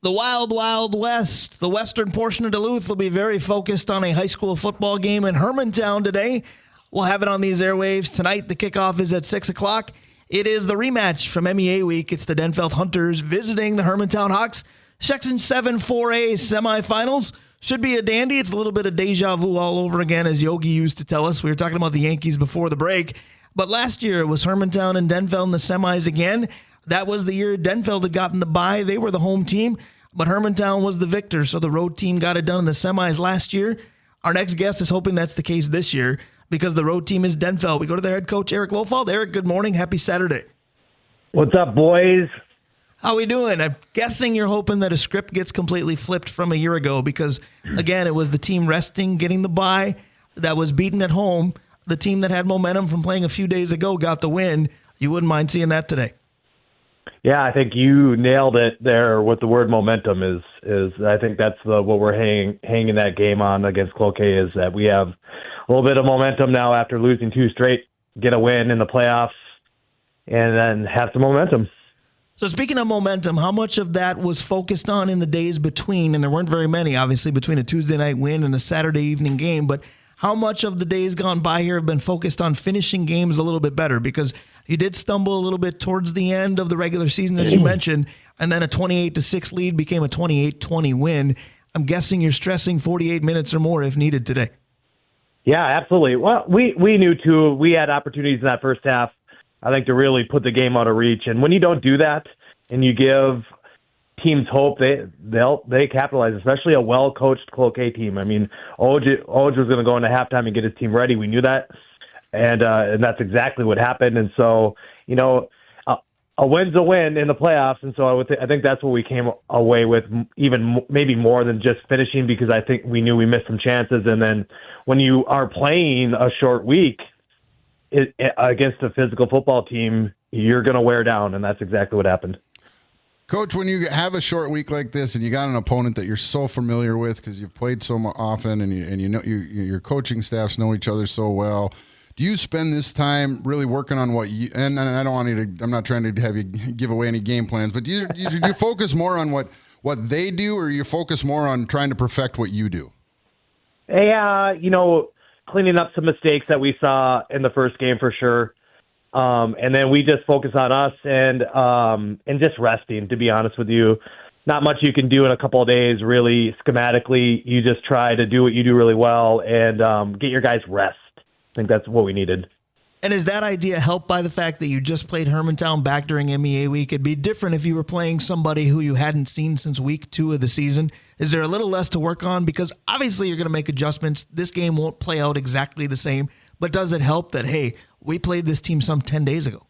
The Wild Wild West, the western portion of Duluth, will be very focused on a high school football game in Hermantown today. We'll have it on these airwaves tonight. The kickoff is at 6 o'clock. It is the rematch from MEA Week. It's the Denfeld Hunters visiting the Hermantown Hawks. Section 7 4A semifinals. Should be a dandy. It's a little bit of deja vu all over again, as Yogi used to tell us. We were talking about the Yankees before the break. But last year it was Hermantown and Denfeld in the semis again. That was the year Denfeld had gotten the bye. They were the home team, but Hermantown was the victor, so the road team got it done in the semis last year. Our next guest is hoping that's the case this year because the road team is Denfeld. We go to their head coach, Erik Lofald. Erik, good morning. Happy Saturday. What's up, boys? How we doing? I'm guessing you're hoping that a script gets completely flipped from a year ago because, again, it was the team resting, getting the bye, that was beaten at home. The team that had momentum from playing a few days ago got the win. You wouldn't mind seeing that today. Yeah, I think you nailed it there with the word momentum is I think that's what we're hanging that game on against Cloquet is that we have a little bit of momentum now after losing 2 straight, get a win in the playoffs, and then have some momentum. So speaking of momentum, how much of that was focused on in the days between, and there weren't very many, obviously, between a Tuesday night win and a Saturday evening game, but how much of the days gone by here have been focused on finishing games a little bit better? Because you did stumble a little bit towards the end of the regular season, as you mentioned, and then a 28-6 lead became a 28-20 win. I'm guessing you're stressing 48 minutes or more if needed today. Yeah, absolutely. Well, we knew, too. We had opportunities in that first half, I think, to really put the game out of reach. And when you don't do that and you give teams hope, they capitalize, especially a well-coached Cloquet team. I mean, Oj was going to go into halftime and get his team ready. We knew that, and that's exactly what happened. And so, you know, a win's a win in the playoffs, and so I think that's what we came away with, even maybe more than just finishing, because I think we knew we missed some chances. And then when you are playing a short week against a physical football team, you're going to wear down, and that's exactly what happened. Coach, when you have a short week like this and you got an opponent that you're so familiar with because you've played so often and you know your coaching staffs know each other so well, do you spend this time really working on what you, and I don't want you to, I'm not trying to have you give away any game plans, but do you focus more on what they do, or you focus more on trying to perfect what you do? Hey, cleaning up some mistakes that we saw in the first game for sure. And then we just focus on us and just resting, to be honest with you. Not much you can do in a couple of days, really, schematically. You just try to do what you do really well and get your guys rest. I think that's what we needed. And is that idea helped by the fact that you just played Hermantown back during MEA week? It'd be different if you were playing somebody who you hadn't seen since week 2 of the season. Is there a little less to work on? Because obviously you're going to make adjustments. This game won't play out exactly the same. But does it help that, hey, we played this team some 10 days ago?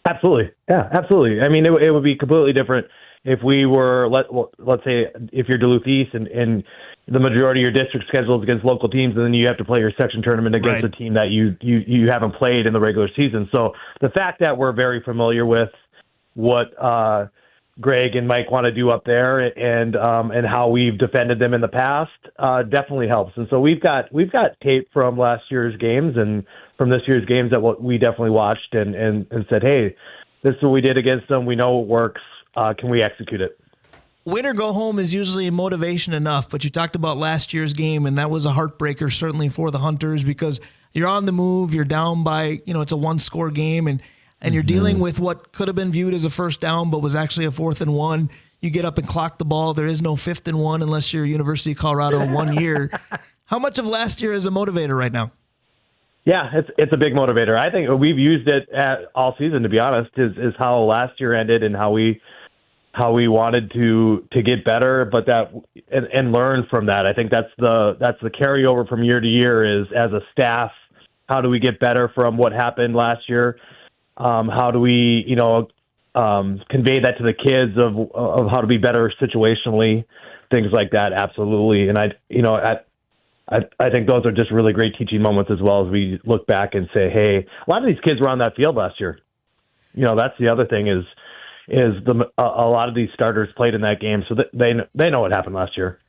Absolutely. Yeah, absolutely. I mean, it would be completely different if we were, let's say, if you're Duluth East and the majority of your district schedule is against local teams, and then you have to play your section tournament against a team that you haven't played in the regular season. So the fact that we're very familiar with what Greg and Mike want to do up there and how we've defended them in the past definitely helps. And so we've got tape from last year's games and from this year's games that we definitely watched and said, hey, this is what we did against them. We know it works. Can we execute it? Win or go home is usually motivation enough, but you talked about last year's game, and that was a heartbreaker certainly for the Hunters because you're on the move, you're down by, it's a 1-score game, and you're dealing with what could have been viewed as a first down, but was actually a 4th and 1. You get up and clock the ball. There is no 5th and 1 unless you're University of Colorado 1 year. How much of last year is a motivator right now? Yeah, it's a big motivator. I think we've used it all season, to be honest, is how last year ended and how we wanted to get better, but and learn from that. I think that's the carryover from year to year is, as a staff, how do we get better from what happened last year? How do we, convey that to the kids of how to be better situationally, things like that. Absolutely. And I think those are just really great teaching moments as well as we look back and say, hey, a lot of these kids were on that field last year. That's the other thing is a lot of these starters played in that game, so they know what happened last year.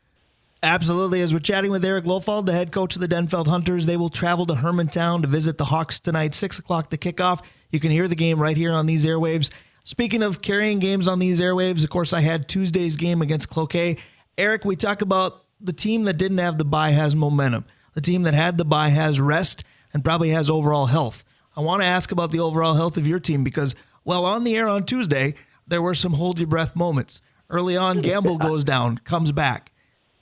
Absolutely. As we're chatting with Erik Lofald, the head coach of the Denfeld Hunters, they will travel to Hermantown to visit the Hawks tonight, 6 o'clock to kickoff. You can hear the game right here on these airwaves. Speaking of carrying games on these airwaves, of course, I had Tuesday's game against Cloquet. Erik, we talk about the team that didn't have the bye has momentum. The team that had the bye has rest and probably has overall health. I want to ask about the overall health of your team because, well, on the air on Tuesday, there were some hold your breath moments. Early on, Gamble goes down, comes back.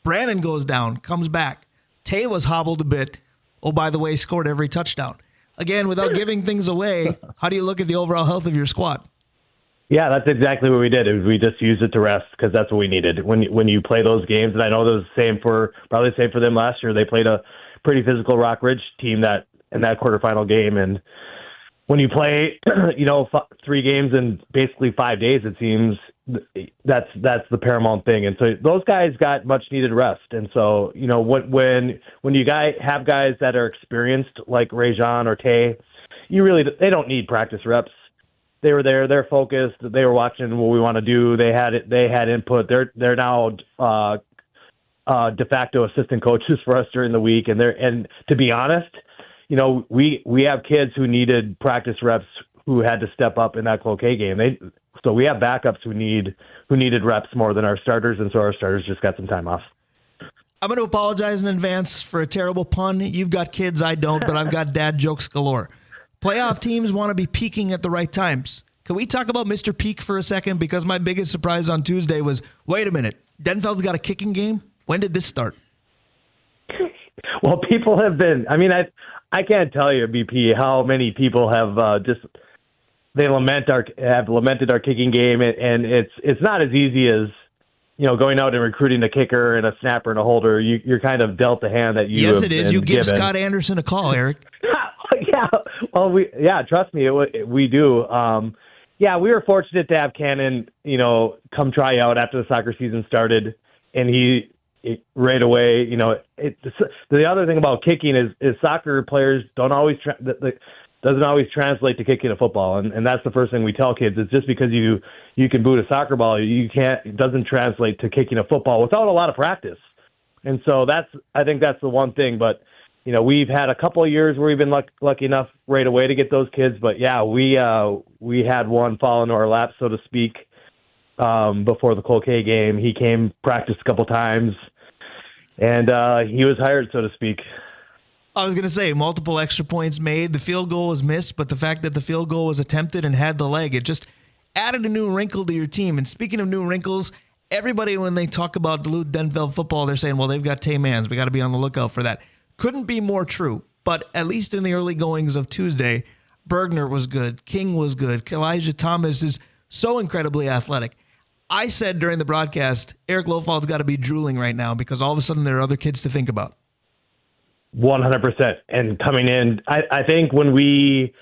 Brandon goes down, comes back. Tay was hobbled a bit. Oh, by the way, scored every touchdown. Again, without giving things away, how do you look at the overall health of your squad? Yeah, that's exactly what we did. Is we just used it to rest because that's what we needed. When you play those games, and I know it was probably the same for them last year. They played a pretty physical Rock Ridge team in that quarterfinal game, and when you play, 3 games in basically 5 days, it seems that's the paramount thing. And so those guys got much needed rest. And so when you have guys that are experienced like Rajon or Tay, they don't need practice reps. They were there. They're focused. They were watching what we want to do. They had input. They're now de facto assistant coaches for us during the week. And to be honest, we have kids who needed practice reps who had to step up in that Cloquet game. So we have backups who needed reps more than our starters, and so our starters just got some time off. I'm going to apologize in advance for a terrible pun. You've got kids, I don't, but I've got dad jokes galore. Playoff teams want to be peaking at the right times. Can we talk about Mr. Peak for a second? Because my biggest surprise on Tuesday was, wait a minute, Denfeld's got a kicking game? When did this start? Well, people have been, I can't tell you, BP, how many people have lamented our kicking game, and it's not as easy as going out and recruiting a kicker and a snapper and a holder. You're kind of dealt the hand that you. Yes, it is. You give given. Scott Anderson a call, Erik. Yeah, well, trust me, we do. We were fortunate to have Cannon, come try out after the soccer season started, and he right away, the other thing about kicking is soccer players don't always doesn't always translate to kicking a football, and that's the first thing we tell kids. It's just because you can boot a soccer ball, it doesn't translate to kicking a football without a lot of practice. And so I think that's the one thing. But we've had a couple of years where we've been lucky enough right away to get those kids. But yeah, we had one fall into our lap, so to speak, before the Cloquet game. He came, practiced a couple times, and he was hired, so to speak. I was going to say, multiple extra points made. The field goal was missed, but the fact that the field goal was attempted and had the leg, it just added a new wrinkle to your team. And speaking of new wrinkles, everybody, when they talk about Duluth Denfeld football, they're saying, well, they've got Tay Mans. We got to be on the lookout for that. Couldn't be more true. But at least in the early goings of Tuesday, Bergner was good. King was good. Elijah Thomas is so incredibly athletic. I said during the broadcast, Erik Lofald's got to be drooling right now because all of a sudden there are other kids to think about. 100%. And coming in, I think when we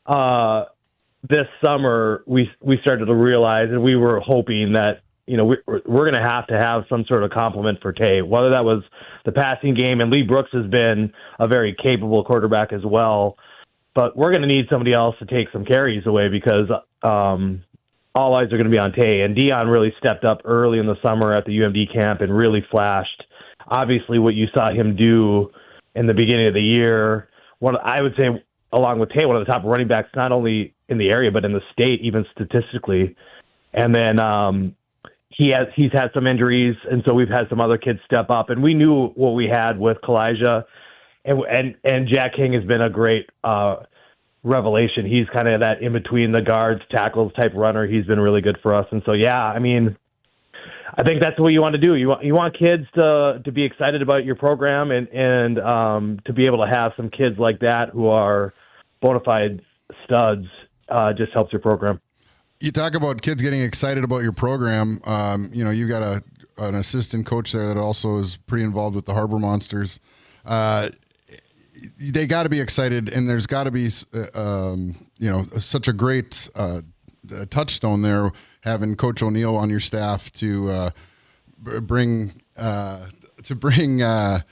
this summer we started to realize, and we were hoping that we're going to have some sort of complement for Tay, whether that was the passing game, and Lee Brooks has been a very capable quarterback as well, but we're going to need somebody else to take some carries away because all eyes are going to be on Tay. And Dion really stepped up early in the summer at the UMD camp and really flashed. Obviously, what you saw him do in the beginning of the year, I would say, along with Tay, one of the top running backs, not only in the area, but in the state, even statistically. And then he's had some injuries, and so we've had some other kids step up. And we knew what we had with Kalijah, and Jack King has been a great revelation. He's kind of that in-between the guards, tackles type runner. He's been really good for us. And so, I think that's what you want to do. You want kids to be excited about your program and to be able to have some kids like that who are bona fide studs just helps your program. You talk about kids getting excited about your program. You've got an assistant coach there that also is pretty involved with the Harbor Monsters. They got to be excited, and there's got to be such a great touchstone there, having Coach O'Neill on your staff to bring that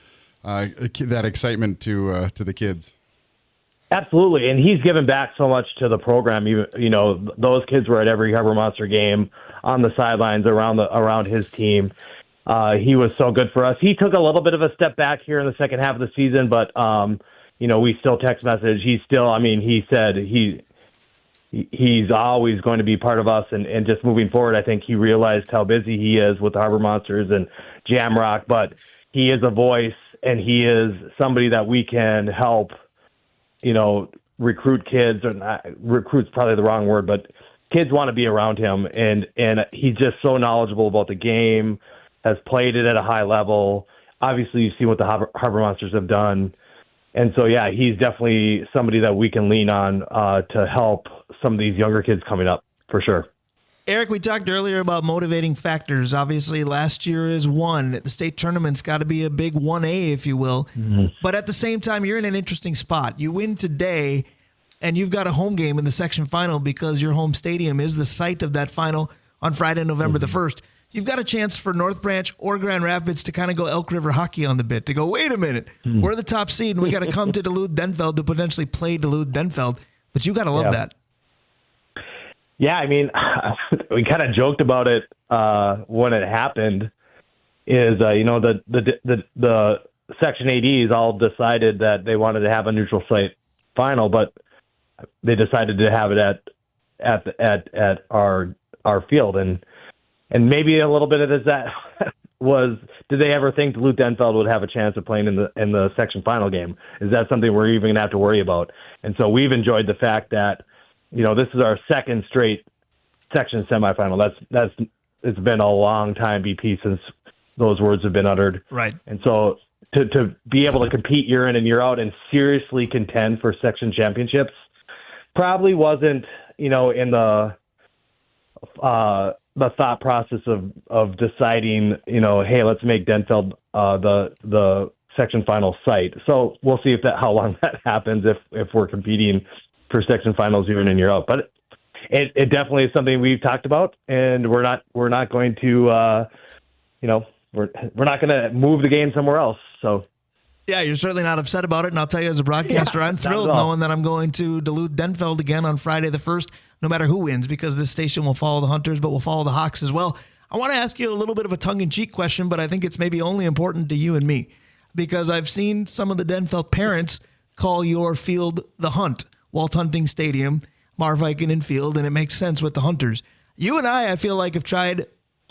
excitement to the kids. Absolutely, and he's given back so much to the program. Those kids were at every Harbor Monster game on the sidelines around his team. He was so good for us. He took a little bit of a step back here in the second half of the season, but we still text message. He still, he said he's always going to be part of us. And just moving forward, I think he realized how busy he is with the Harbor Monsters and Jamrock, but he is a voice, and he is somebody that we can help, recruit kids. Or not, recruit's probably the wrong word, but kids want to be around him. And he's just so knowledgeable about the game, has played it at a high level. Obviously, you've seen what the Harbor Monsters have done. And so, yeah, he's definitely somebody that we can lean on to help some of these younger kids coming up, for sure. Erik, we talked earlier about motivating factors. Obviously, last year is one. The state tournament's got to be a big 1A, if you will. Mm-hmm. But at the same time, you're in an interesting spot. You win today, and you've got a home game in the section final because your home stadium is the site of that final on Friday, November the 1st. You've got a chance for North Branch or Grand Rapids to kind of go Elk River hockey on the bit, to go, wait a minute, we're the top seed, and we got to come to Duluth Denfeld to potentially play Duluth Denfeld. But you got to love that. Yeah, I mean, we kind of joked about it when it happened. Is the Section ADs all decided that they wanted to have a neutral site final, but they decided to have it at our field, and maybe a little bit of that was, did they ever think Duluth Denfeld would have a chance of playing in the section final game? Is that something we're even going to have to worry about? And so we've enjoyed the fact that, this is our second straight section semifinal. It's been a long time, BP, since those words have been uttered. Right. And so to be able to compete year in and year out and seriously contend for section championships probably wasn't, in the thought process of deciding, hey, let's make Denfeld the section final site. So we'll see how long that happens if we're competing for section finals year in and year out. But it definitely is something we've talked about, and we're not going to we're not going to move the game somewhere else. So. Yeah, you're certainly not upset about it, and I'll tell you as a broadcaster, I'm thrilled knowing that I'm going to Duluth Denfeld again on Friday the 1st, no matter who wins, because this station will follow the Hunters, but will follow the Hawks as well. I want to ask you a little bit of a tongue-in-cheek question, but I think it's maybe only important to you and me, because I've seen some of the Denfeld parents call your field the Hunt, Walt Hunting Stadium, Viking and Field, and it makes sense with the Hunters. You and I feel like, have tried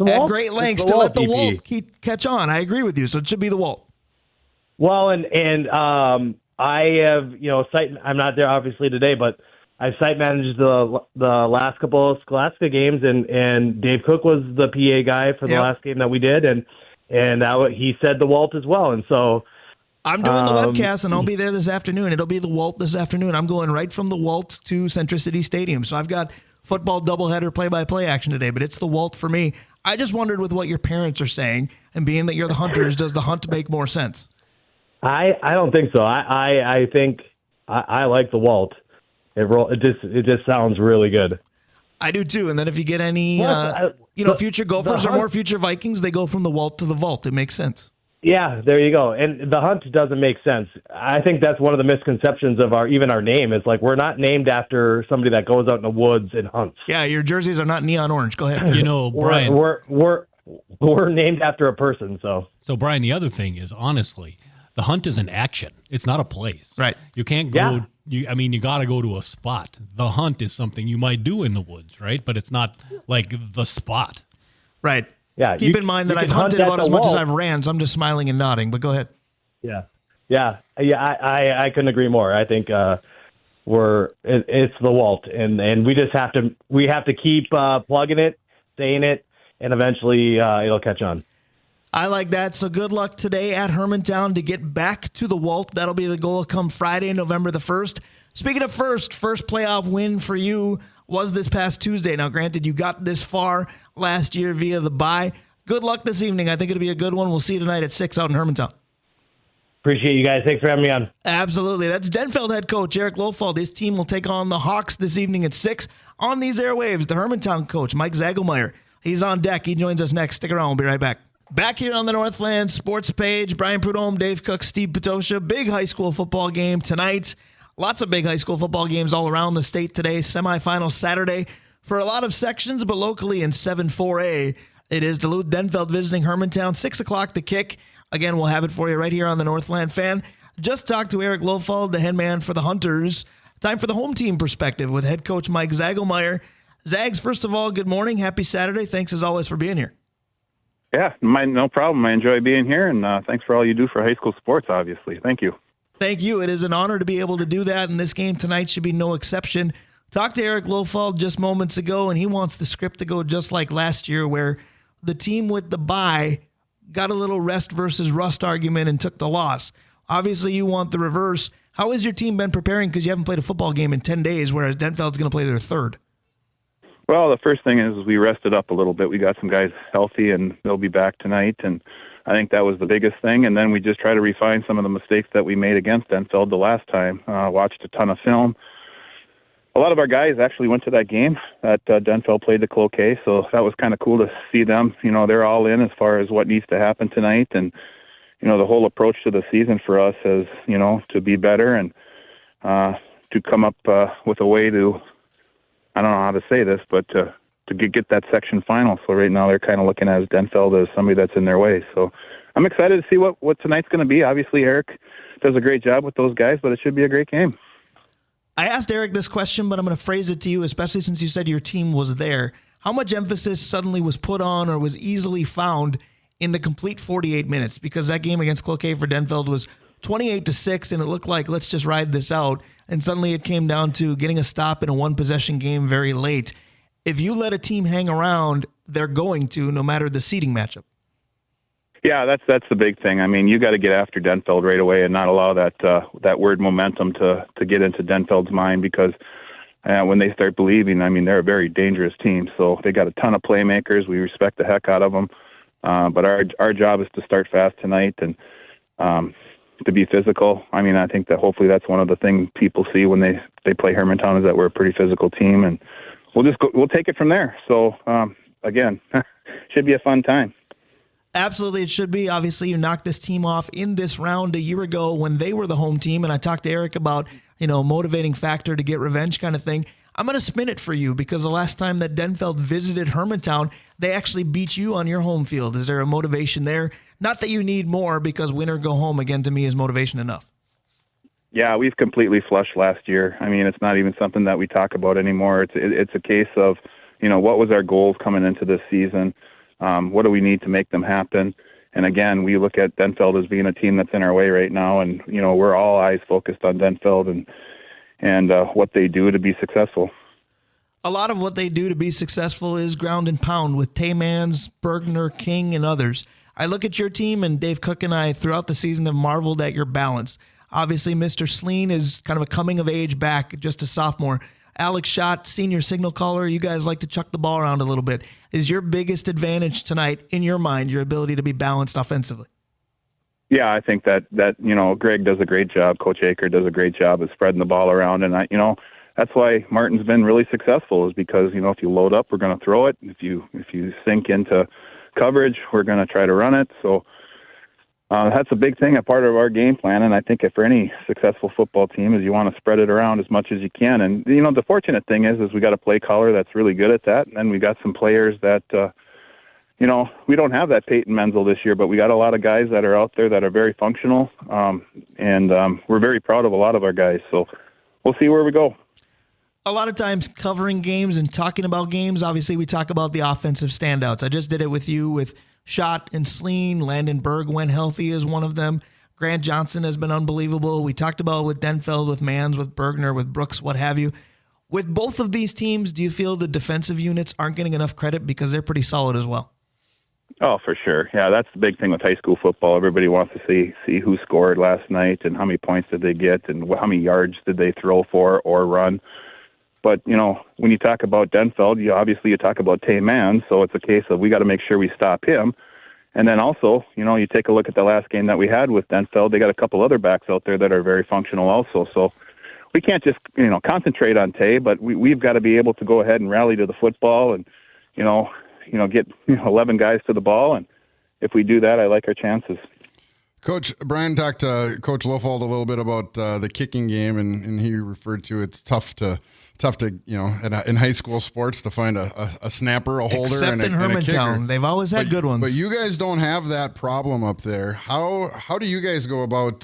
at great lengths to let the Walt catch on. I agree with you, so it should be the Walt. Well, and I have, I'm not there obviously today, but I've site managed the last couple of Scholastica games, and Dave Cook was the PA guy for the last game that we did, and he said the Walt as well, and so I'm doing the webcast, and I'll be there this afternoon. It'll be the Walt this afternoon. I'm going right from the Walt to Centricity Stadium, so I've got football doubleheader play-by-play action today, but it's the Walt for me. I just wondered with what your parents are saying, and being that you're the Hunters, does the Hunt make more sense? I don't think so. I think I like the Walt. It just sounds really good. I do too. And then if you get any future Gophers or more future Vikings, they go from the Walt to the Vault. It makes sense. Yeah, there you go. And the Hunt doesn't make sense. I think that's one of the misconceptions of our name. Is like we're not named after somebody that goes out in the woods and hunts. Yeah, your jerseys are not neon orange. Go ahead. Brian, we're named after a person. So Brian, the other thing is, honestly, the Hunt is an action. It's not a place. Right. You can't go. Yeah. You got to go to a spot. The Hunt is something you might do in the woods, right? But it's not like the spot. Right. Yeah. Keep in mind that I've hunted about as much as I've ran, so I'm just smiling and nodding, but go ahead. Yeah. I couldn't agree more. I think it's the Walt, and we just have to keep plugging it, saying it, and eventually it'll catch on. I like that. So good luck today at Hermantown to get back to the Walt. That'll be the goal come Friday, November the 1st. Speaking of first playoff win for you was this past Tuesday. Now, granted, you got this far last year via the bye. Good luck this evening. I think it'll be a good one. We'll see you tonight at 6 out in Hermantown. Appreciate you guys. Thanks for having me on. Absolutely. That's Denfeld head coach Erik Lofald. His team will take on the Hawks this evening at 6 on these airwaves. The Hermantown coach, Mike Zagelmeyer. He's on deck. He joins us next. Stick around. We'll be right back. Back here on the Northland Sports page, Brian Prudhomme, Dave Cook, Steve Petosha. Big high school football game tonight. Lots of big high school football games all around the state today. Semifinal Saturday for a lot of sections, but locally in 7-4A. It is Duluth Denfeld visiting Hermantown. 6 o'clock the kick. Again, we'll have it for you right here on the Northland Fan. Just talked to Erik Lofald, the head man for the Hunters, Time for the home team perspective with head coach Mike Zagelmeyer. Zags, first of all, good morning. Happy Saturday. Thanks as always for being here. Yeah, no problem. I enjoy being here, and thanks for all you do for high school sports, obviously. Thank you. Thank you. It is an honor to be able to do that, and this game tonight should be no exception. Talked to Erik Lofald just moments ago, and he wants the script to go just like last year, where the team with the bye got a little rest versus rust argument and took the loss. Obviously, you want the reverse. How has your team been preparing? Because you haven't played a football game in 10 days, whereas Denfeld's going to play their third. Well, the first thing is we rested up a little bit. We got some guys healthy, and they'll be back tonight, and I think that was the biggest thing. And then we just try to refine some of the mistakes that we made against Denfeld the last time. Watched a ton of film. A lot of our guys actually went to that game that Denfeld played the Cloquet, so that was kind of cool to see them. You know, they're all in as far as what needs to happen tonight, and you know, the whole approach to the season for us is, you know, to be better and to come up with a way to, I don't know how to say this, but to get that section final. So right now they're kind of looking at Denfeld as somebody that's in their way. So I'm excited to see what tonight's going to be. Obviously, Erik does a great job with those guys, but it should be a great game. I asked Erik this question, but I'm going to phrase it to you, especially since you said your team was there. How much emphasis suddenly was put on or was easily found in the complete 48 minutes? Because that game against Cloquet for Denfeld was 28-6, and it looked like let's just ride this out. And suddenly it came down to getting a stop in a one-possession game very late. If you let a team hang around, they're going to, no matter the seeding matchup. Yeah, that's the big thing. I mean, you got to get after Denfeld right away and not allow that word momentum to get into Denfeld's mind, because when they start believing, I mean, they're a very dangerous team. So they got a ton of playmakers. We respect the heck out of them. But our job is to start fast tonight and to be physical. I mean, I think that hopefully that's one of the things people see when they play Hermantown, is that we're a pretty physical team, and we'll take it from there. So again, should be a fun time. Absolutely, it should be. Obviously, you knocked this team off in this round a year ago when they were the home team, and I talked to Erik about, you know, motivating factor to get revenge kind of thing. I'm going to spin it for you, because the last time that Denfeld visited Hermantown, they actually beat you on your home field. Is there a motivation there? Not that you need more, because win or go home, again, to me, is motivation enough. Yeah, we've completely flushed last year. I mean, it's not even something that we talk about anymore. It's a case of, you know, what was our goals coming into this season? What do we need to make them happen? And again, we look at Denfeld as being a team that's in our way right now, and you know, we're all eyes focused on Denfeld and what they do to be successful. A lot of what they do to be successful is ground and pound with Taymans, Bergner, King, and others. I look at your team, and Dave Cook and I throughout the season have marveled at your balance. Obviously, Mr. Sleen is kind of a coming-of-age back, just a sophomore. Alex Schott, senior signal caller, you guys like to chuck the ball around a little bit. Is your biggest advantage tonight, in your mind, your ability to be balanced offensively? Yeah, I think that you know, Greg does a great job. Coach Aker does a great job of spreading the ball around, and you know, that's why Martin's been really successful, is because, you know, if you load up, we're going to throw it. If you sink into coverage, we're going to try to run it. So that's a big thing, a part of our game plan. And I think for any successful football team, is you want to spread it around as much as you can. And, you know, the fortunate thing is we got a play caller that's really good at that. And then we got some players that, you know, we don't have that Peyton Menzel this year, but we got a lot of guys that are out there that are very functional. And we're very proud of a lot of our guys. So we'll see where we go. A lot of times covering games and talking about games, obviously we talk about the offensive standouts. I just did it with you with Schott and Sleen. Landon Berg, when healthy, is one of them. Grant Johnson has been unbelievable. We talked about with Denfeld, with Mans, with Bergner, with Brooks, what have you. With both of these teams, do you feel the defensive units aren't getting enough credit, because they're pretty solid as well? Oh, for sure. Yeah, that's the big thing with high school football. Everybody wants to see who scored last night and how many points did they get and how many yards did they throw for or run. But, you know, when you talk about Denfeld, you talk about Tay Mann, so it's a case of we got to make sure we stop him. And then also, you know, you take a look at the last game that we had with Denfeld, they got a couple other backs out there that are very functional also. So we can't just, you know, concentrate on Tay, but we've got to be able to go ahead and rally to the football and, get 11 guys to the ball. And if we do that, I like our chances. Coach Brian talked to Coach Lofald a little bit about the kicking game, and he referred to it's tough to in high school sports to find a snapper, a holder, except and a in Hermantown. kicker. They've always had good ones. But you guys don't have that problem up there. How do you guys go about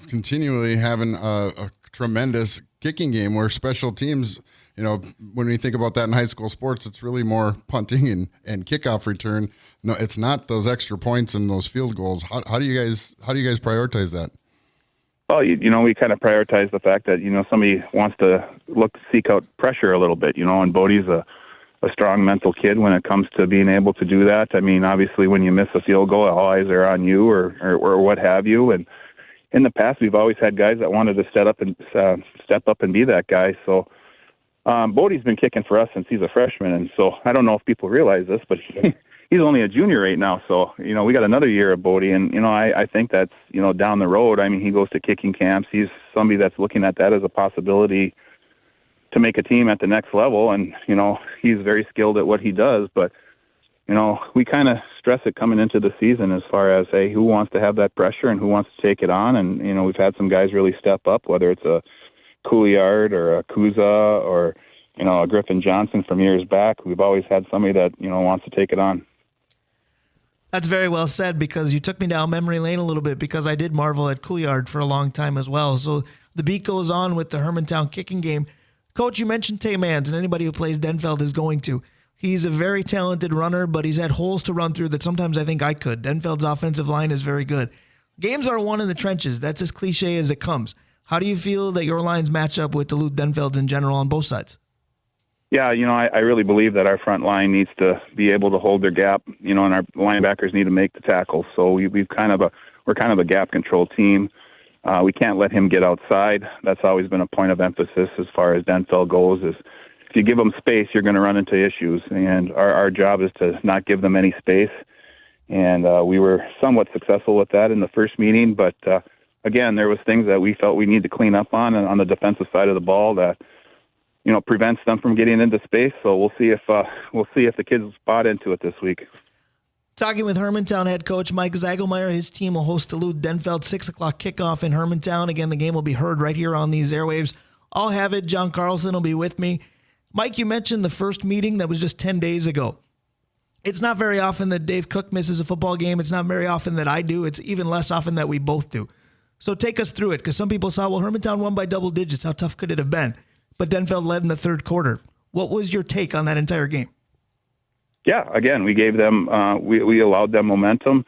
continually having a tremendous kicking game where special teams, when we think about that in high school sports, it's really more punting and kickoff return. No, it's not those extra points and those field goals. How do you guys prioritize that? Well, we kind of prioritize the fact that, somebody wants to seek out pressure a little bit, and Bodie's a strong mental kid when it comes to being able to do that. I mean, obviously when you miss a field goal, all eyes are on you or what have you. And in the past, we've always had guys that wanted to step up and be that guy. So Bodie's been kicking for us since he's a freshman. And so I don't know if people realize this, but he's only a junior right now. So, we got another year of Bodie. And, I think that's, down the road. I mean, he goes to kicking camps. He's somebody that's looking at that as a possibility to make a team at the next level. And, he's very skilled at what he does. But, we kind of stress it coming into the season as far as, hey, who wants to have that pressure and who wants to take it on. And, we've had some guys really step up, whether it's a Couillard or a Kuza or, a Griffin Johnson from years back. We've always had somebody that, wants to take it on. That's very well said, because you took me down memory lane a little bit, because I did marvel at Couillard for a long time as well. So the beat goes on with the Hermantown kicking game. Coach, you mentioned Tay Mans, and anybody who plays Denfeld is going to. He's a very talented runner, but he's had holes to run through that sometimes I think I could. Denfeld's offensive line is very good. Games are won in the trenches. That's as cliche as it comes. How do you feel that your lines match up with Duluth Denfeld in general on both sides? Yeah, I really believe that our front line needs to be able to hold their gap, and our linebackers need to make the tackles. So we're kind of a gap control team. We can't let him get outside. That's always been a point of emphasis as far as Denfeld goes, is if you give them space, you're going to run into issues. And our job is to not give them any space. And we were somewhat successful with that in the first meeting. But, again, there was things that we felt we need to clean up on the defensive side of the ball that, prevents them from getting into space. So we'll see if the kids bought into it this week. Talking with Hermantown head coach Mike Zagelmeyer, his team will host Duluth Denfeld 6 o'clock kickoff in Hermantown. Again, the game will be heard right here on these airwaves. I'll have it. John Carlson will be with me. Mike, you mentioned the first meeting that was just 10 days ago. It's not very often that Dave Cook misses a football game. It's not very often that I do. It's even less often that we both do. So take us through it, because some people saw, well, Hermantown won by double digits. How tough could it have been? But Denfeld led in the third quarter. What was your take on that entire game? Yeah, again, we gave them, we allowed them momentum.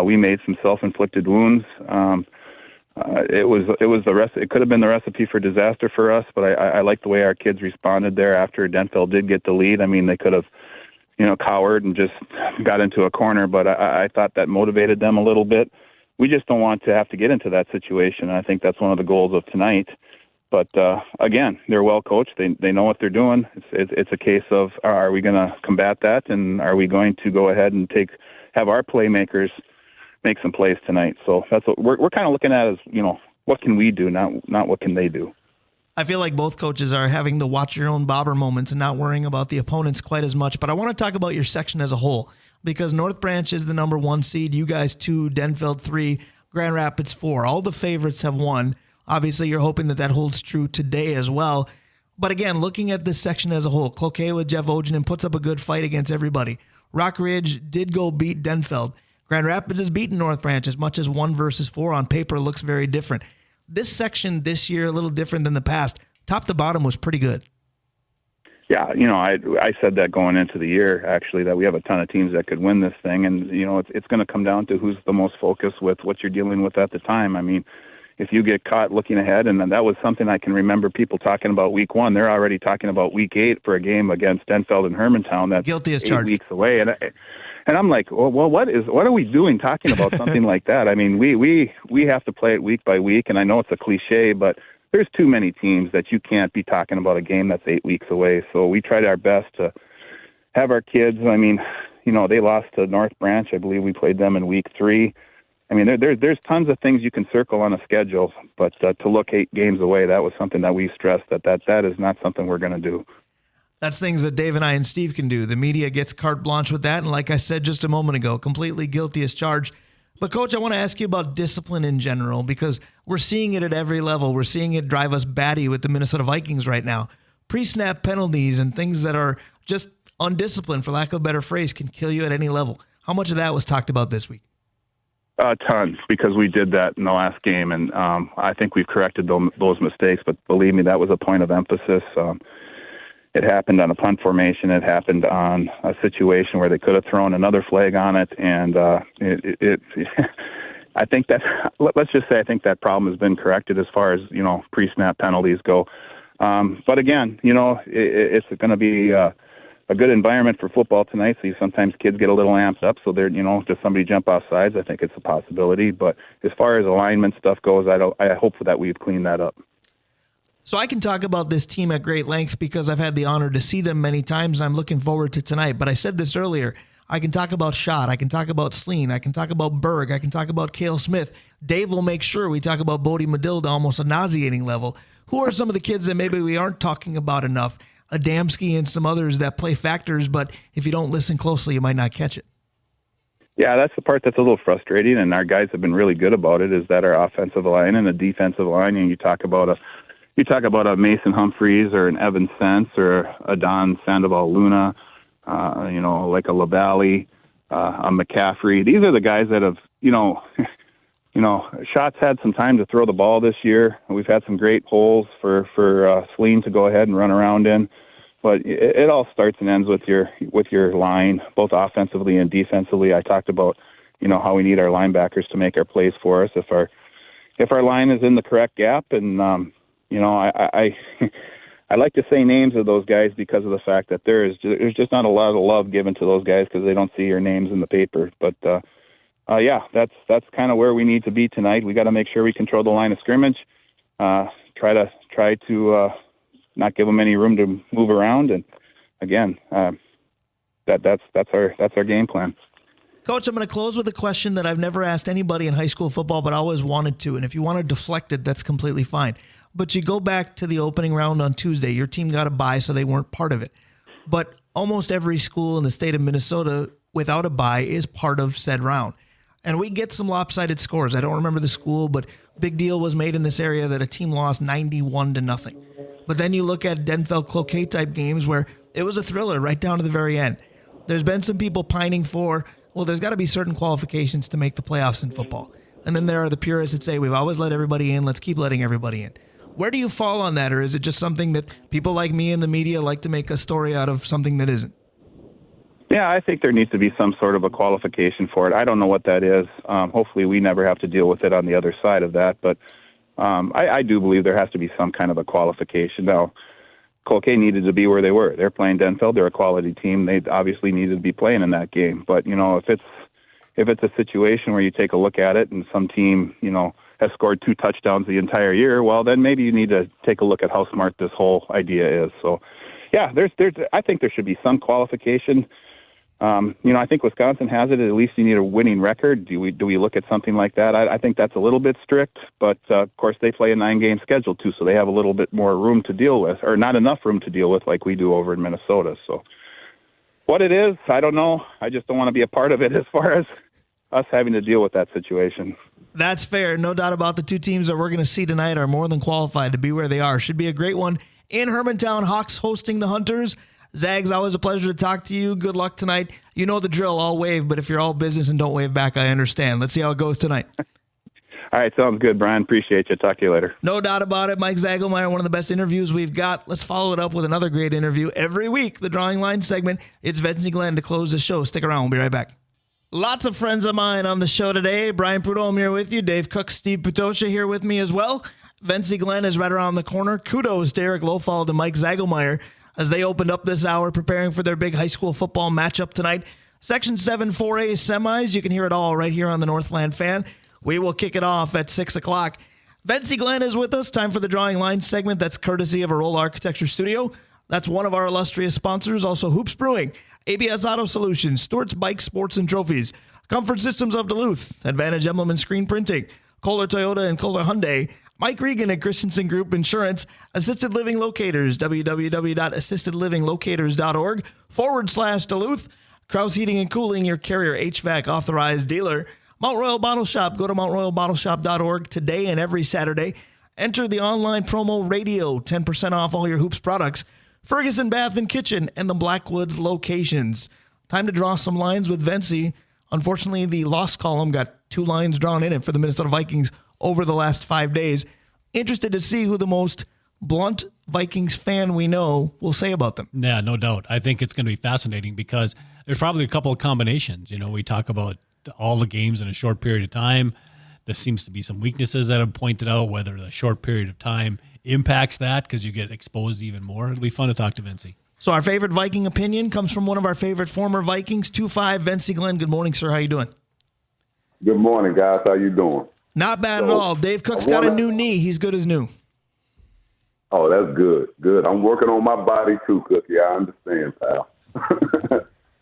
We made some self-inflicted wounds. It was the rest. It could have been the recipe for disaster for us, but I like the way our kids responded there after Denfeld did get the lead. I mean, they could have, cowered and just got into a corner, but I thought that motivated them a little bit. We just don't want to have to get into that situation. I think that's one of the goals of tonight. But again, they're well coached. They know what they're doing. It's a case of, are we going to combat that, and are we going to go ahead and have our playmakers make some plays tonight? So that's what we're kind of looking at as, what can we do, not what can they do. I feel like both coaches are having the watch your own bobber moments and not worrying about the opponents quite as much. But I want to talk about your section as a whole, because North Branch is the number 1 seed. You guys 2, Denfeld 3, Grand Rapids 4. All the favorites have won. Obviously, you're hoping that holds true today as well. But again, looking at this section as a whole, Cloquet with Jeff Ogenin puts up a good fight against everybody. Rock Ridge did go beat Denfeld. Grand Rapids has beaten North Branch as much as 1 versus 4 on paper looks very different. This section this year, a little different than the past. Top to bottom was pretty good. Yeah, I said that going into the year, actually, that we have a ton of teams that could win this thing. And, it's going to come down to who's the most focused with what you're dealing with at the time. I mean, if you get caught looking ahead, and that was something I can remember people talking about week 1. They're already talking about week 8 for a game against Denfeld and Hermantown. That's guilty as 8 charged. Weeks away. And I'm like, well, what are we doing talking about something like that? I mean, we have to play it week by week, and I know it's a cliche, but there's too many teams that you can't be talking about a game that's 8 weeks away. So we tried our best to have our kids. I mean, they lost to North Branch. I believe we played them in week 3. I mean, there's tons of things you can circle on a schedule, but to look 8 games away, that was something that we stressed that is not something we're going to do. That's things that Dave and I and Steve can do. The media gets carte blanche with that, and like I said just a moment ago, completely guilty as charged. But, Coach, I want to ask you about discipline in general, because we're seeing it at every level. We're seeing it drive us batty with the Minnesota Vikings right now. Pre-snap penalties and things that are just undisciplined, for lack of a better phrase, can kill you at any level. How much of that was talked about this week? Tons, because we did that in the last game, and I think we've corrected those mistakes. But believe me, that was a point of emphasis. It happened on a punt formation. It happened on a situation where they could have thrown another flag on it, and I think that, let's just say, I think that problem has been corrected as far as pre-snap penalties go. But again, it's going to be a good environment for football tonight. So sometimes kids get a little amped up. So does somebody jump off sides? I think it's a possibility. But as far as alignment stuff goes, I hope that we've cleaned that up. So I can talk about this team at great length because I've had the honor to see them many times, and I'm looking forward to tonight. But I said this earlier. I can talk about Schott. I can talk about Sleen. I can talk about Berg. I can talk about Cale Smith. Dave will make sure we talk about Bodie Medill to almost a nauseating level. Who are some of the kids that maybe we aren't talking about enough? Adamski and some others that play factors, but if you don't listen closely, you might not catch it. Yeah, that's the part that's a little frustrating, and our guys have been really good about it, is that our offensive line and the defensive line, and you talk about a Mason Humphreys or an Evan Sense or a Don Sandoval Luna, like a LaValle, a McCaffrey. These are the guys that have, Schott's had some time to throw the ball this year. We've had some great holes for Sleen to go ahead and run around in. But it all starts and ends with your line, both offensively and defensively. I talked about, how we need our linebackers to make our plays for us. If our line is in the correct gap, and I like to say names of those guys because of the fact that there's just not a lot of love given to those guys because they don't see your names in the paper. But that's kind of where we need to be tonight. We got to make sure we control the line of scrimmage. Try to not give them any room to move around, and again, that's our game plan. Coach, I'm going to close with a question that I've never asked anybody in high school football, but I always wanted to. And if you want to deflect it, that's completely fine. But you go back to the opening round on Tuesday. Your team got a bye, so they weren't part of it. But almost every school in the state of Minnesota without a bye is part of said round. And we get some lopsided scores. I don't remember the school, but big deal was made in this area that a team lost 91-0. But then you look at Denfeld Cloquet type games where it was a thriller right down to the very end. There's been some people pining for, well, there's got to be certain qualifications to make the playoffs in football. And then there are the purists that say, we've always let everybody in, let's keep letting everybody in. Where do you fall on that, or is it just something that people like me and the media like to make a story out of something that isn't? Yeah, I think there needs to be some sort of a qualification for it. I don't know what that is. Hopefully we never have to deal with it on the other side of that, but I do believe there has to be some kind of a qualification. Now, Cloquet needed to be where they were. They're playing Denfeld. They're a quality team. They obviously needed to be playing in that game. But, if it's a situation where you take a look at it and some team, has scored 2 touchdowns the entire year, well, then maybe you need to take a look at how smart this whole idea is. So, yeah, I think there should be some qualification. I think Wisconsin has it. At least you need a winning record. Do we look at something like that? I think that's a little bit strict, but of course they play a 9-game schedule too, so they have a little bit more room to deal with, or not enough room to deal with like we do over in Minnesota. So what it is, I don't know. I just don't want to be a part of it as far as us having to deal with that situation. That's fair. No doubt about the two teams that we're going to see tonight are more than qualified to be where they are. Should be a great one in Hermantown. Hawks hosting the Hunters. Zags, always a pleasure to talk to you. Good luck tonight. You know the drill. I'll wave, but if you're all business and don't wave back, I understand. Let's see how it goes tonight. All right, sounds good, Brian. Appreciate you. Talk to you later. No doubt about it. Mike Zagelmeyer, one of the best interviews we've got. Let's follow it up with another great interview every week, the Drawing Line segment. It's Vencie Glenn to close the show. Stick around. We'll be right back. Lots of friends of mine on the show today. Brian Prudhomme here with you. Dave Cook, Steve Patosha here with me as well. Vencie Glenn is right around the corner. Kudos to Erik Lofald and Mike Zagelmeyer as they opened up this hour preparing for their big high school football matchup tonight. Section 7 4A semis. You can hear it all right here on the Northland Fan. We will kick it off at 6 o'clock. Vencie Glenn is with us. Time for the Drawing Line segment. That's courtesy of Arolla Architecture Studio. That's one of our illustrious sponsors. Also Hoops Brewing, ABS Auto Solutions, Stewart's Bike, Sports, and Trophies, Comfort Systems of Duluth, Advantage Emblem and Screen Printing, Kohler Toyota and Kohler Hyundai, Mike Regan at Christensen Group Insurance, Assisted Living Locators, www.assistedlivinglocators.org/Duluth, Krause Heating and Cooling, your Carrier HVAC authorized dealer, Mount Royal Bottle Shop. Go to mountroyalbottleshop.org today and every Saturday. Enter the online promo radio, 10% off all your Hoops products, Ferguson Bath and Kitchen, and the Blackwoods locations. Time to draw some lines with Vencie Unfortunately, the loss column got 2 lines drawn in it for the Minnesota Vikings over the last 5 days. Interested to see who the most blunt Vikings fan we know will say about them. Yeah, no doubt. I think it's going to be fascinating because there's probably a couple of combinations. We talk about all the games in a short period of time. There seems to be some weaknesses that have pointed out, whether the short period of time impacts that because you get exposed even more. It'll be fun to talk to Vencie. So our favorite Viking opinion comes from one of our favorite former Vikings, 2-5 Vencie Glenn. Good morning, sir. How you doing? Good morning, guys. How you doing? Not bad at all. Dave Cook's got a new knee. He's good as new. Oh, that's good. Good. I'm working on my body too, Cookie. I understand, pal.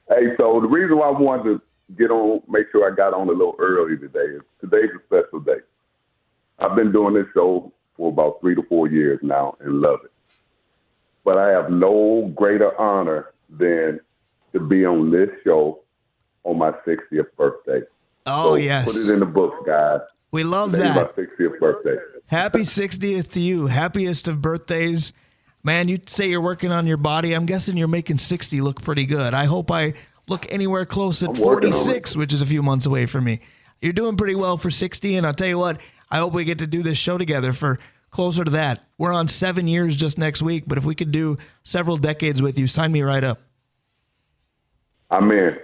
Hey, so the reason why I wanted to make sure I got on a little early today is today's a special day. I've been doing this show for about 3 to 4 years now and love it. But I have no greater honor than to be on this show on my 60th birthday. Oh, so yes. Put it in the books, guys. We love Today's that. my 60th birthday. Happy 60th to you. Happiest of birthdays. Man, you say you're working on your body. I'm guessing you're making 60 look pretty good. I hope I look anywhere close at 46, which is a few months away from me. You're doing pretty well for 60, and I'll tell you what, I hope we get to do this show together for closer to that. We're on 7 years just next week, but if we could do several decades with you, sign me right up. I'm in.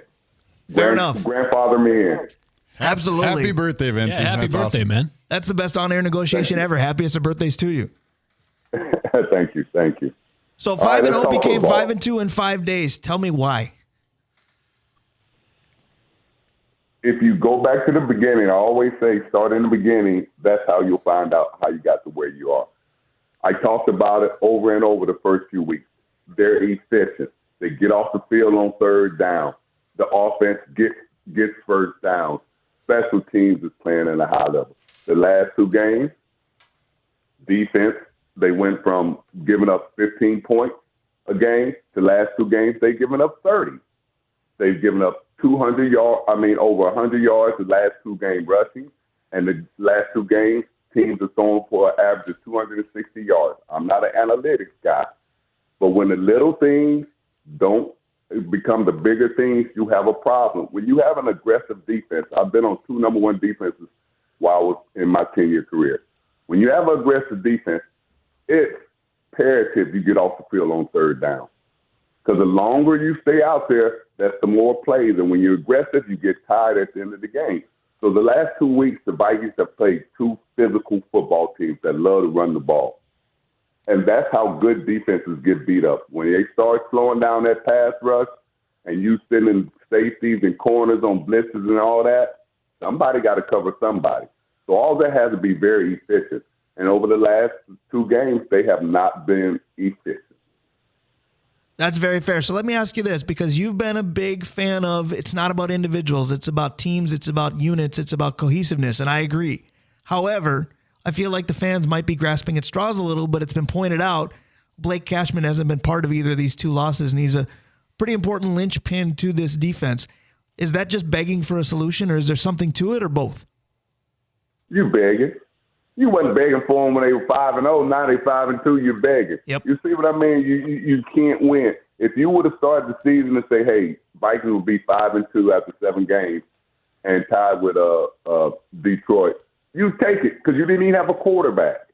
Fair enough. Grandfather me in. Absolutely. Happy birthday, Vincent. Yeah, happy That's birthday, awesome. man. That's the best on-air negotiation ever. Happiest of birthdays to you. Thank you. Thank you. So right, 5-0 let's talk became football. 5-2 in 5 days. Tell me why. If you go back to the beginning, I always say start in the beginning. That's how you'll find out how you got to where you are. I talked about it over and over the first few weeks. They're efficient. They get off the field on third down. The offense gets first down. Special teams is playing at a high level. The last 2 games, defense, they went from giving up 15 points a game. The last 2 games, they've given up 30. They've given up over 100 yards the last 2 games rushing. And the last 2 games, teams are throwing for an average of 260 yards. I'm not an analytics guy. But when the little things don't become the bigger things, you have a problem. When you have an aggressive defense, I've been on 2 number 1 defenses while I was in my 10-year career. When you have an aggressive defense, it's imperative you get off the field on third down. Because the longer you stay out there, that's the more plays. And when you're aggressive, you get tired at the end of the game. So the last 2 weeks, the Vikings have played 2 physical football teams that love to run the ball. And that's how good defenses get beat up. When they start slowing down that pass rush and you sending safeties and corners on blitzes and all that, somebody got to cover somebody. So all that has to be very efficient. And over the last 2 games, they have not been efficient. That's very fair. So let me ask you this, because you've been a big fan of it's not about individuals, it's about teams, it's about units, it's about cohesiveness, and I agree. However, I feel like the fans might be grasping at straws a little, but it's been pointed out Blake Cashman hasn't been part of either of these 2 losses, and he's a pretty important linchpin to this defense. Is that just begging for a solution, or is there something to it, or both? You begging. You wasn't begging for them when they were 5-0. Now they 5-2. You're begging. Yep. You see what I mean? You can't win. If you would have started the season and say, "Hey, Vikings will be 5-2 after 7 games and tied with Detroit," you take it because you didn't even have a quarterback.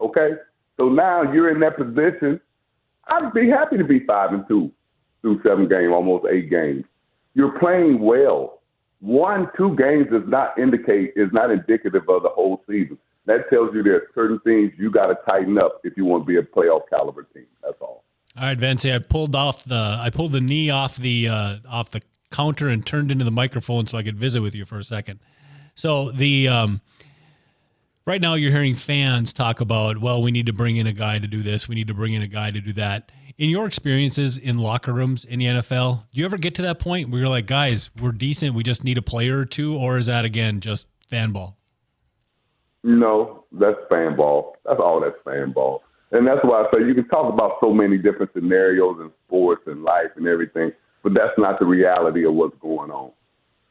Okay, so now you're in that position. I'd be happy to be 5-2 through 7 games, almost 8 games. You're playing well. 1-2 games is not indicative of the whole season. That tells you there are certain things you got to tighten up if you want to be a playoff caliber team. That's all. All right, Vencie, I pulled the knee off the counter and turned into the microphone so I could visit with you for a second. So right now you're hearing fans talk about, well, we need to bring in a guy to do this, we need to bring in a guy to do that. In your experiences in locker rooms in the NFL, do you ever get to that point where you're like, guys, we're decent, we just need a player or 2, or is that again just fan ball? No, that's fan ball. That's all that's fan ball. And that's why I say you can talk about so many different scenarios in sports and life and everything, but that's not the reality of what's going on.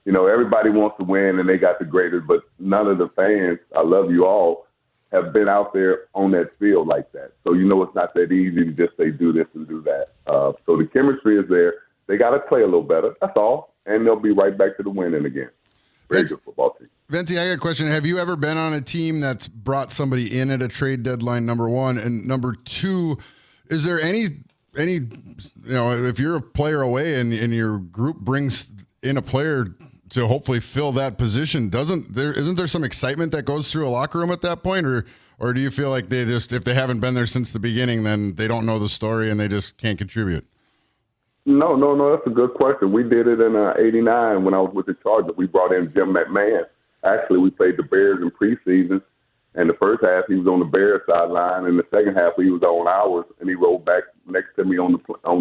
You know, everybody wants to win and they got the greatest, but none of the fans, I love you all, have been out there on that field like that. So you know it's not that easy to just say do this and do that. So the chemistry is there. They got to play a little better. That's all. and they'll be right back to the winning again. Very good football team. Vencie, I got a question. Have you ever been on a team that's brought somebody in at a trade deadline, number one? And number two, is there any if you're a player away and your group brings in a player to hopefully fill that position, isn't there some excitement that goes through a locker room at that point? Or do you feel like they just, if they haven't been there since the beginning, then they don't know the story and they just can't contribute? No, that's a good question. We did it in '89 when I was with the Chargers. We brought in Jim McMahon. Actually, we played the Bears in preseason, and the first half he was on the Bears sideline, and the second half he was on ours, and he rolled back next to me on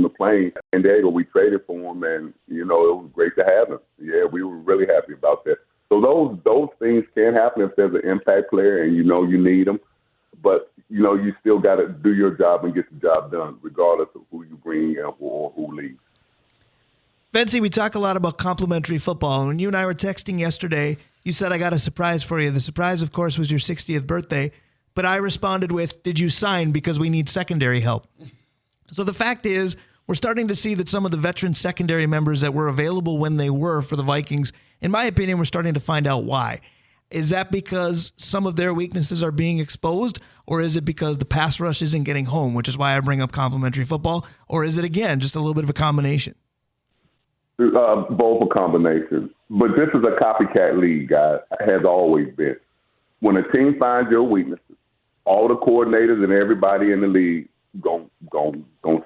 the plane. And there we traded for him, and it was great to have him. Yeah, we were really happy about that. So those things can happen if there's an impact player and you need them, but you still got to do your job and get the job done, regardless of who you bring in or who leaves. Vencie, we talk a lot about complimentary football. When you and I were texting yesterday, you said, I got a surprise for you. The surprise, of course, was your 60th birthday. But I responded with, did you sign because we need secondary help? So the fact is, we're starting to see that some of the veteran secondary members that were available when they were for the Vikings, in my opinion, we're starting to find out why. Is that because some of their weaknesses are being exposed, or is it because the pass rush isn't getting home, which is why I bring up complimentary football? Or is it, again, just a little bit of a combination? Both a combination. But this is a copycat league, guys. Has always been. When a team finds your weaknesses, all the coordinators and everybody in the league gon'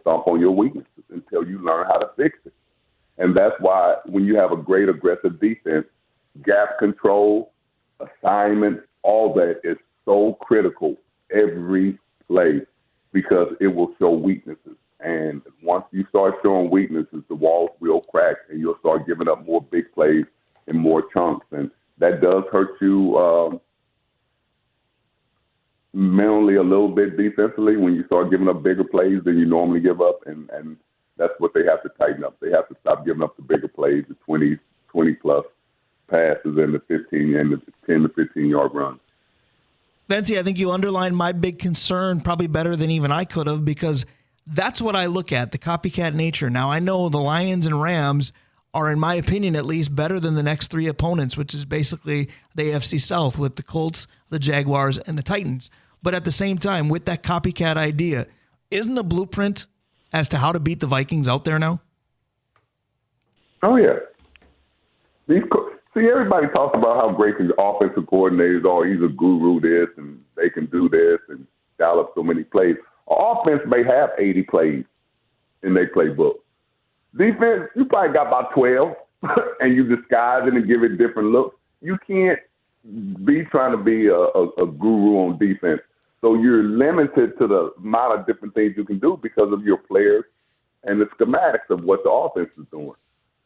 stomp on your weaknesses until you learn how to fix it. And that's why when you have a great aggressive defense, gap control, assignments, all that is so critical every play because it will show weaknesses. And once you start showing weaknesses, the walls will crack and you'll start giving up more big plays and more chunks. And that does hurt you mentally a little bit defensively when you start giving up bigger plays than you normally give up. And that's what they have to tighten up. They have to stop giving up the bigger plays, the 20-plus passes and the 15 and the 10 to 15-yard runs. Vencie, I think you underlined my big concern probably better than even I could have, because that's what I look at, the copycat nature. Now, I know the Lions and Rams are, in my opinion, at least better than the next three opponents, which is basically the AFC South with the Colts, the Jaguars, and the Titans. But at the same time, with that copycat idea, isn't a blueprint as to how to beat the Vikings out there now? Oh, yeah. See, everybody talks about how great the offensive coordinators are. He's a guru this, and they can do this and dial up so many plays. Offense may have 80 plays in their playbook. Defense, you probably got about 12, and you disguise it and give it different looks. You can't be trying to be a guru on defense. So you're limited to the amount of different things you can do because of your players and the schematics of what the offense is doing.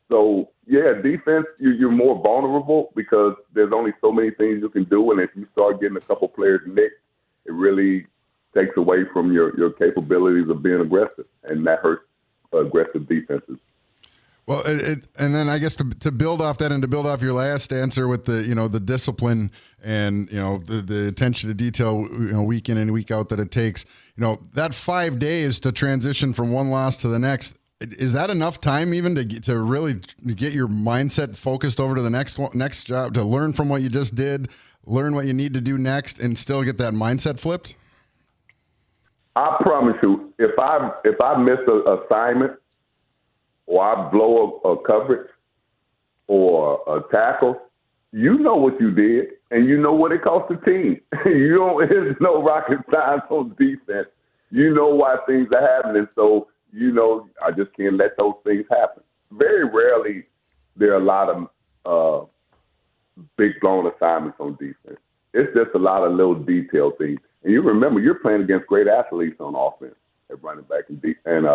So, yeah, defense, you're more vulnerable because there's only so many things you can do, and if you start getting a couple players nicked, it really takes away from your capabilities of being aggressive, and that hurts aggressive defenses. Well, and then I guess to build off that and to build off your last answer with the discipline and the attention to detail week in and week out that it takes, that 5 days to transition from one loss to the next, is that enough time even to really get your mindset focused over to the next job, to learn from what you just did, learn what you need to do next, and still get that mindset flipped? I promise you, if I miss an assignment or I blow a coverage or a tackle, you know what you did, and you know what it cost the team. There's no rocket science on defense. You know why things are happening, so I just can't let those things happen. Very rarely there are a lot of big blown assignments on defense. It's just a lot of little detail things. And you remember, you're playing against great athletes on offense at running back and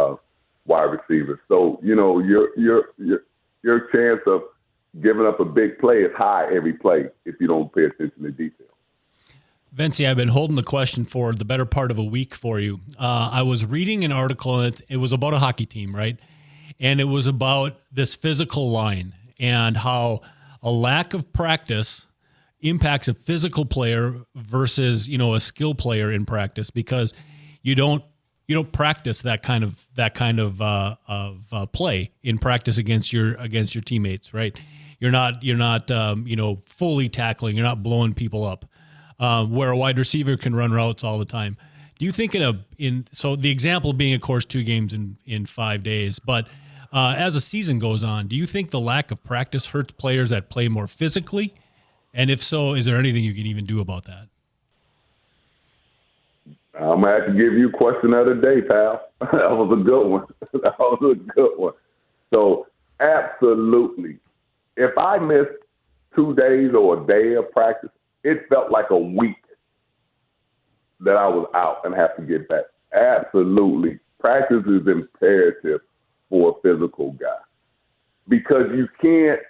wide receivers. So, your chance of giving up a big play is high every play if you don't pay attention to detail. Vencie, I've been holding the question for the better part of a week for you. I was reading an article, and it was about a hockey team, right? And it was about this physical line and how a lack of practice impacts a physical player versus, a skill player in practice, because you don't practice that kind of play in practice against your teammates, right? You're not fully tackling. You're not blowing people up, where a wide receiver can run routes all the time. Do you think so the example being, of course, 2 games in 5 days, but as the season goes on, do you think the lack of practice hurts players that play more physically? And if so, is there anything you can even do about that? I'm going to have to give you a question of the day, pal. That was a good one. So, absolutely. If I missed 2 days or a day of practice, it felt like a week that I was out and have to get back. Absolutely. Practice is imperative for a physical guy because you can't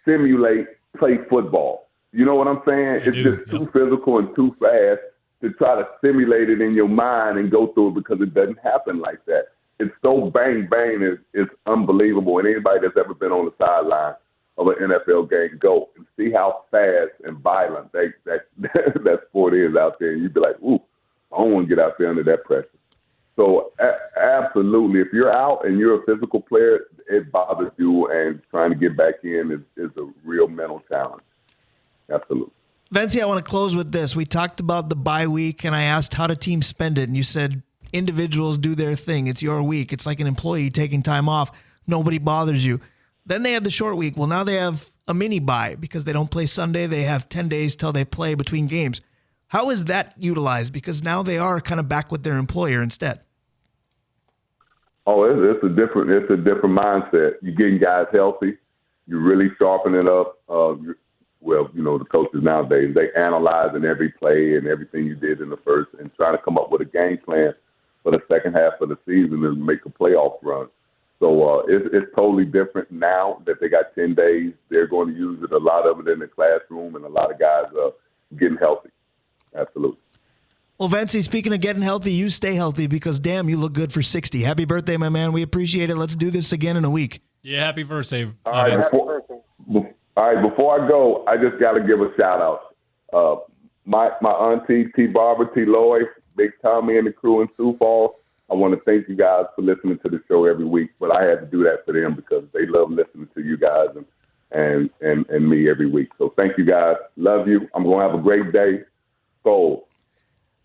simulate play football. You know what I'm saying? It's just too physical and too fast to try to simulate it in your mind and go through it because it doesn't happen like that. It's so bang, it's unbelievable. And anybody that's ever been on the sideline of an NFL game, go and see how fast and violent that sport is out there. And you'd be like, ooh, I don't want to get out there under that pressure. So absolutely, if you're out and you're a physical player, it bothers you, and trying to get back in is a real mental challenge. Absolutely. Vencie, I want to close with this. We talked about the bye week, and I asked how do teams spend it, and you said individuals do their thing. It's your week. It's like an employee taking time off. Nobody bothers you. Then they had the short week. Well, now they have a mini bye because they don't play Sunday. They have 10 days till they play between games. How is that utilized? Because now they are kind of back with their employer instead. Oh, it's a different mindset. You're getting guys healthy. You're really sharpening up. The coaches nowadays, they analyzing every play and everything you did in the first and trying to come up with a game plan for the second half of the season and make a playoff run. So it's totally different now that they got 10 days. They're going to use it, a lot of it in the classroom, and a lot of guys are getting healthy. Absolutely. Well, Vencie, speaking of getting healthy, you stay healthy because, damn, you look good for 60. Happy birthday, my man. We appreciate it. Let's do this again in a week. Yeah, happy birthday. All right, before I go, I just got to give a shout-out. My auntie, T. Barbara, T. Lloyd, Big Tommy, and the crew in Sioux Falls, I want to thank you guys for listening to the show every week, but I had to do that for them because they love listening to you guys and me every week. So thank you guys. Love you. I'm going to have a great day. Goal.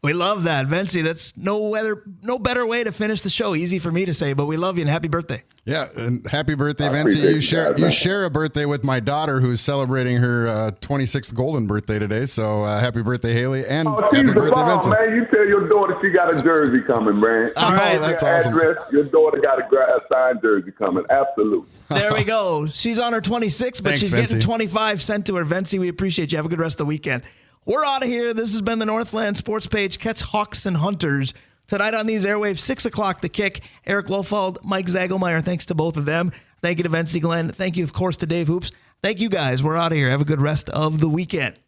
We love that, Vencie. That's no better way to finish the show. Easy for me to say, but we love you and happy birthday. Yeah, and happy birthday, Vencie. You share a birthday with my daughter, who's celebrating her 26th golden birthday today. So happy birthday, Haley, and happy birthday, Vencie. Man, you tell your daughter she got a jersey coming, man. All right, that's awesome. Your daughter got a signed jersey coming. Absolutely. There we go. She's on her 26th, but Thanks, she's Vencie. getting 25 sent to her. Vencie, we appreciate you. Have a good rest of the weekend. We're out of here. This has been the Northland Sports Page. Catch Hawks and Hunters tonight on these airwaves, 6 o'clock the kick. Erik Lofald, Mike Zagelmeyer, thanks to both of them. Thank you to Vencie Glenn. Thank you, of course, to Dave Hoops. Thank you, guys. We're out of here. Have a good rest of the weekend.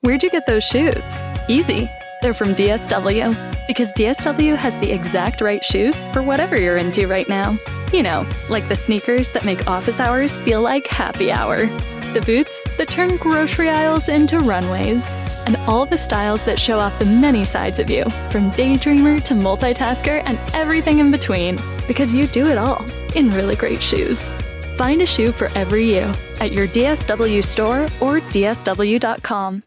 Where'd you get those shoes? Easy. They're from DSW. Because DSW has the exact right shoes for whatever you're into right now. You know, like the sneakers that make office hours feel like happy hour. The boots that turn grocery aisles into runways. And all the styles that show off the many sides of you, from daydreamer to multitasker and everything in between, because you do it all in really great shoes. Find a shoe for every you at your DSW store or DSW.com.